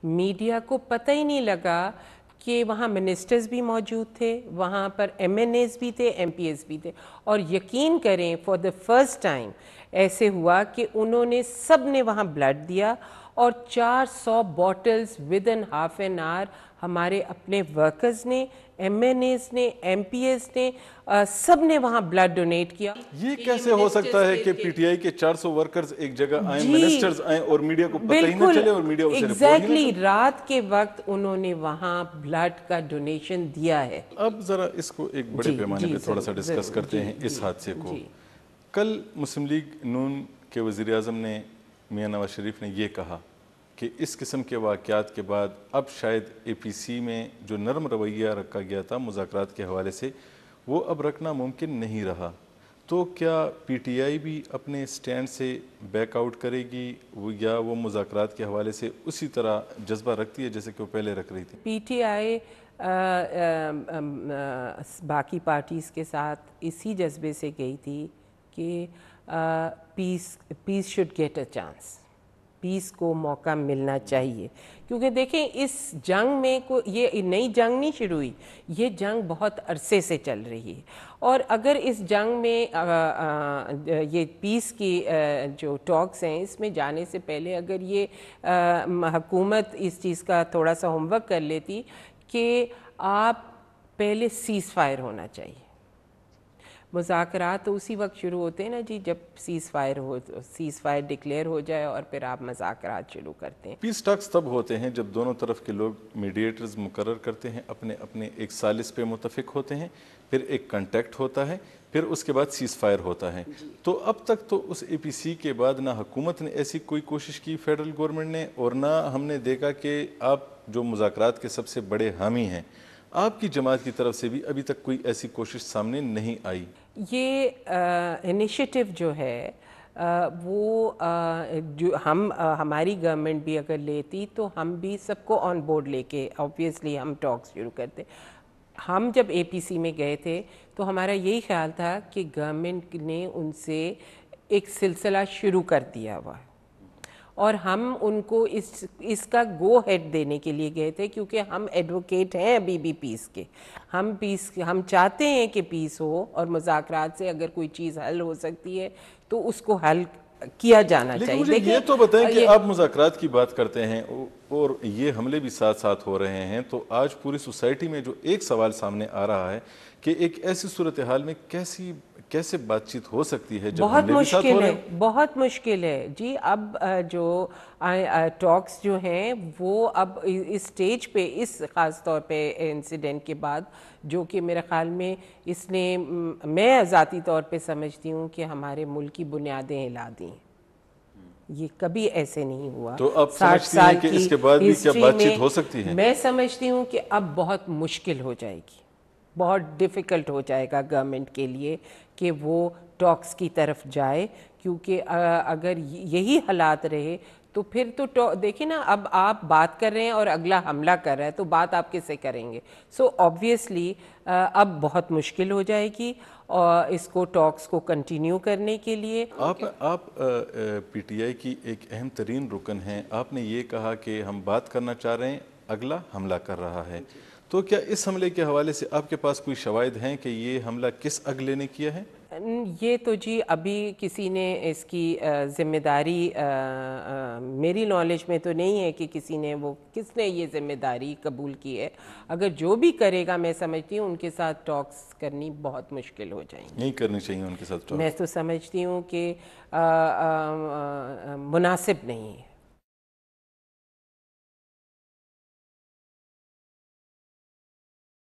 Media को पता ही नहीं लगा कि वहाँ मिनिस्टर्स भी मौजूद थे, वहाँ पर MNAs भी थे, MPs भी थे, और यकीन करें फॉर द फर्स्ट टाइम ऐसे हुआ कि उन्होंने सब ने वहाँ ब्लड दिया और 400 bottles with in half an hour हमारे अपने वर्कर्स ने, MNAs ने, MPs ने, सब ने वहाँ ब्लड डोनेट किया। ये कैसे हो सकता है कि PTI के 400 वर्कर्स एक जगह आए, मिनिस्टर्स आए और मीडिया को पता ही न चले और मीडिया उसे रिपोर्ट ही न करे? रात के वक्त उन्होंने वहाँ ब्लड का डोनेशन दिया है। अब जरा इसको एक बड़े पैमाने पे थोड़ा सा डिस्कस करते हैं इस हादसे को। कल मुस्लिम लीग नून के वज़ीर आज़म ने मियां नवाज शरीफ ने ये कहा कि इस किस्म के वाक़यात के बाद अब शायद APC में जो नरम रवैया रखा गया था मुज़ाकरात के हवाले से, वो अब रखना मुमकिन नहीं रहा। तो क्या PTI भी अपने स्टैंड से बैक आउट करेगी या वो मुज़ाकरात के हवाले से उसी तरह जज्बा रखती है जैसे कि वो पहले रख रही थी? PTI बाकी पार्टीज़ के साथ इसी जज्बे से गई थी कि peace should get a chance, peace को मौका मिलना चाहिए, क्योंकि देखें इस जंग में ये नई जंग नहीं शुरू हुई, ये जंग बहुत अरसे से चल रही है। और अगर इस जंग में ये पीस की जो टॉक्स हैं इसमें जाने से पहले अगर ये हुकूमत इस चीज़ का थोड़ा सा होमवर्क कर लेती कि आप पहले सीज़ फायर होना चाहिए। मुज़ाकरात तो उसी वक्त शुरू होते हैं ना जी जब सीज़ फायर डिक्लेयर हो जाए और फिर आप मुज़ाकरात शुरू करते हैं। पीस टॉक्स तब होते हैं जब दोनों तरफ के लोग मीडिएटर्स मुकर्रर करते हैं, अपने अपने एक सालिस पे मुतफिक होते हैं, फिर एक कंटेक्ट होता है, फिर उसके बाद सीज़ फायर होता है। तो अब तक तो उस APC के बाद ना हुकूमत ने ऐसी कोई कोशिश की फेडरल गवर्नमेंट ने, और ना हमने देखा कि आप जो मुज़ाकरात के सबसे बड़े हामी हैं आपकी जमात की तरफ से भी अभी तक कोई ऐसी कोशिश सामने नहीं आई। ये इनिशिएटिव जो है वो जो हमारी गवर्नमेंट भी अगर लेती तो हम भी सबको ऑन बोर्ड लेके ऑब्वियसली हम टॉक्स शुरू करते। हम जब APC में गए थे तो हमारा यही ख्याल था कि गवर्नमेंट ने उनसे एक सिलसिला शुरू कर दिया हुआ है और हम उनको इसका गो हेड देने के लिए गए थे, क्योंकि हम एडवोकेट हैं अभी भी पीस के। हम चाहते हैं कि पीस हो और मुज़ाकरात से अगर कोई चीज़ हल हो सकती है तो उसको हल किया जाना चाहिए। मुझे ये तो बताएं कि आप मुज़ाकरात की बात करते हैं और ये हमले भी साथ साथ हो रहे हैं, तो आज पूरी सोसाइटी में जो एक सवाल सामने आ रहा है कि एक ऐसी सूरत हाल में कैसे बातचीत हो सकती है जब बहुत मुश्किल है, बहुत मुश्किल है जी। अब जो टॉक्स जो हैं वो अब इस स्टेज पे, इस ख़ास तौर पे इंसिडेंट के बाद, जो कि मेरे ख्याल में इसने, मैं ज़ाती तौर पे समझती हूँ कि हमारे मुल्क की बुनियादें हिला दी। ये कभी ऐसे नहीं हुआ। तो अब समझती हैं कि इसके बाद भी क्या बातचीत हो सकती है? मैं समझती हूँ कि अब बहुत मुश्किल हो जाएगी, बहुत डिफ़िकल्ट हो जाएगा गवर्नमेंट के लिए कि वो टॉक्स की तरफ जाए, क्योंकि अगर यही हालात रहे तो फिर तो देखिए ना, अब आप बात कर रहे हैं और अगला हमला कर रहा है तो बात आप किससे करेंगे? सो ऑब्वियसली अब बहुत मुश्किल हो जाएगी और इसको टॉक्स को कंटिन्यू करने के लिए। आप PTI की एक अहम तरीन रुकन हैं। आपने ये कहा कि हम बात करना चाह रहे हैं, अगला हमला कर रहा है। तो क्या इस हमले के हवाले से आपके पास कोई शवाहिद हैं कि ये हमला किस अगले ने किया है? ये तो जी अभी किसी ने इसकी ज़िम्मेदारी मेरी नॉलेज में तो नहीं है कि किसने ये ज़िम्मेदारी कबूल की है। अगर जो भी करेगा, मैं समझती हूँ उनके साथ टॉक्स करनी बहुत मुश्किल हो जाएंगी। नहीं करनी चाहिए उनके साथ टॉक्स। मैं तो समझती हूँ कि मुनासिब नहीं है।